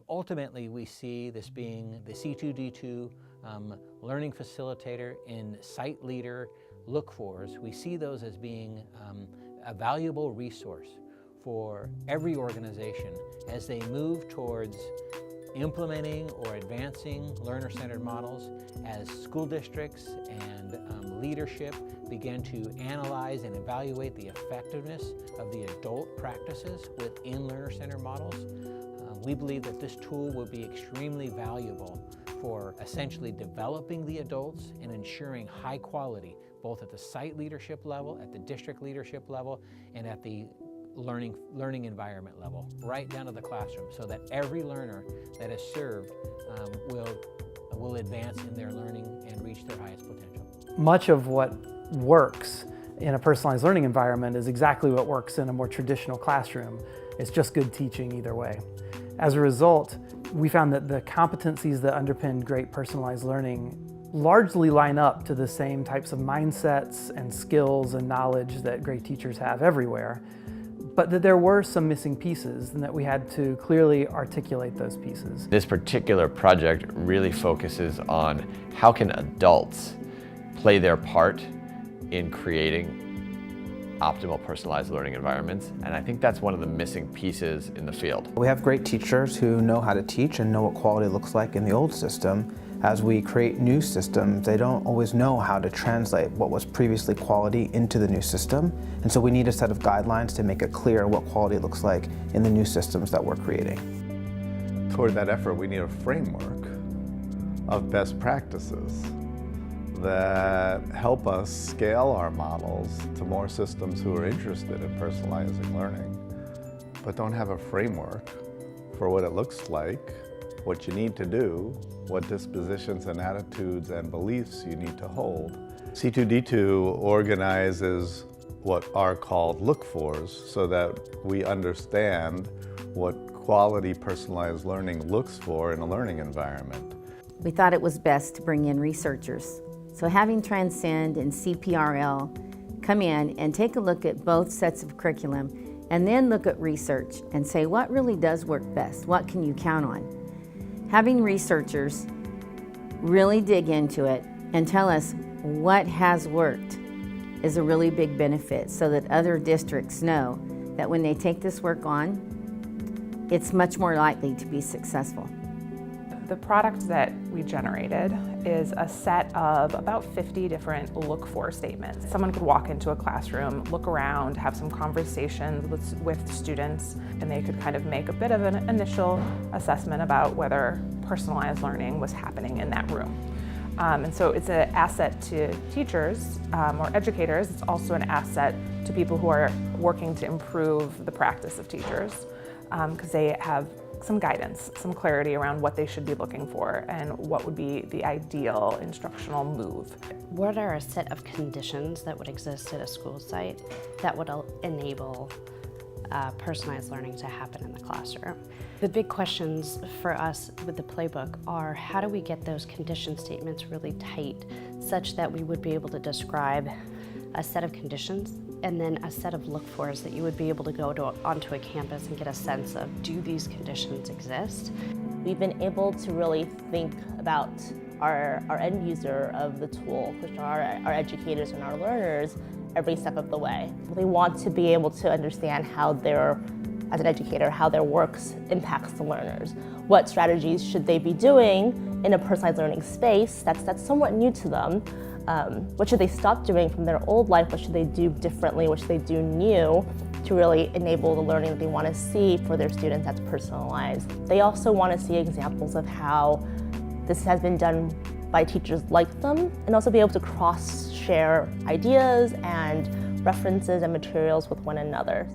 Ultimately, we see this being the C2D2 learning facilitator and site leader look-fors. We see those as being a valuable resource for every organization as they move towards implementing or advancing learner-centered models, as school districts and leadership begin to analyze and evaluate the effectiveness of the adult practices within learner-centered models. We believe that this tool will be extremely valuable for essentially developing the adults and ensuring high quality, both at the site leadership level, at the district leadership level, and at the learning environment level, right down to the classroom, so that every learner that is served will advance in their learning and reach their highest potential. Much of what works in a personalized learning environment is exactly what works in a more traditional classroom. It's just good teaching either way. As a result, we found that the competencies that underpin great personalized learning largely line up to the same types of mindsets and skills and knowledge that great teachers have everywhere, but that there were some missing pieces and that we had to clearly articulate those pieces. This particular project really focuses on how can adults play their part in creating optimal personalized learning environments, and I think that's one of the missing pieces in the field. We have great teachers who know how to teach and know what quality looks like in the old system. As we create new systems, they don't always know how to translate what was previously quality into the new system, and so we need a set of guidelines to make it clear what quality looks like in the new systems that we're creating. Toward that effort, we need a framework of best practices that help us scale our models to more systems who are interested in personalizing learning, but don't have a framework for what it looks like, what you need to do, what dispositions and attitudes and beliefs you need to hold. C2D2 organizes what are called look-fors so that we understand what quality personalized learning looks for in a learning environment. We thought it was best to bring in researchers. So having Transcend and CPRL come in and take a look at both sets of curriculum and then look at research and say what really does work best, what can you count on? Having researchers really dig into it and tell us what has worked is a really big benefit so that other districts know that when they take this work on, it's much more likely to be successful. The product that we generated is a set of about 50 different look-for statements. Someone could walk into a classroom, look around, have some conversations with students, and they could kind of make a bit of an initial assessment about whether personalized learning was happening in that room. And so it's an asset to teachers or educators. It's also an asset to people who are working to improve the practice of teachers because they have some guidance, some clarity around what they should be looking for and what would be the ideal instructional move. What are a set of conditions that would exist at a school site that would enable personalized learning to happen in the classroom? The big questions for us with the playbook are how do we get those condition statements really tight such that we would be able to describe a set of conditions and then a set of look-fors that you would be able to go onto a campus and get a sense of, do these conditions exist? We've been able to really think about our end user of the tool, which are our educators and our learners, every step of the way. They want to be able to understand how as an educator, how their work impacts the learners. What strategies should they be doing in a personalized learning space that's somewhat new to them? What should they stop doing from their old life? What should they do differently? What should they do new to really enable the learning that they want to see for their students that's personalized? They also want to see examples of how this has been done by teachers like them and also be able to cross-share ideas and references and materials with one another.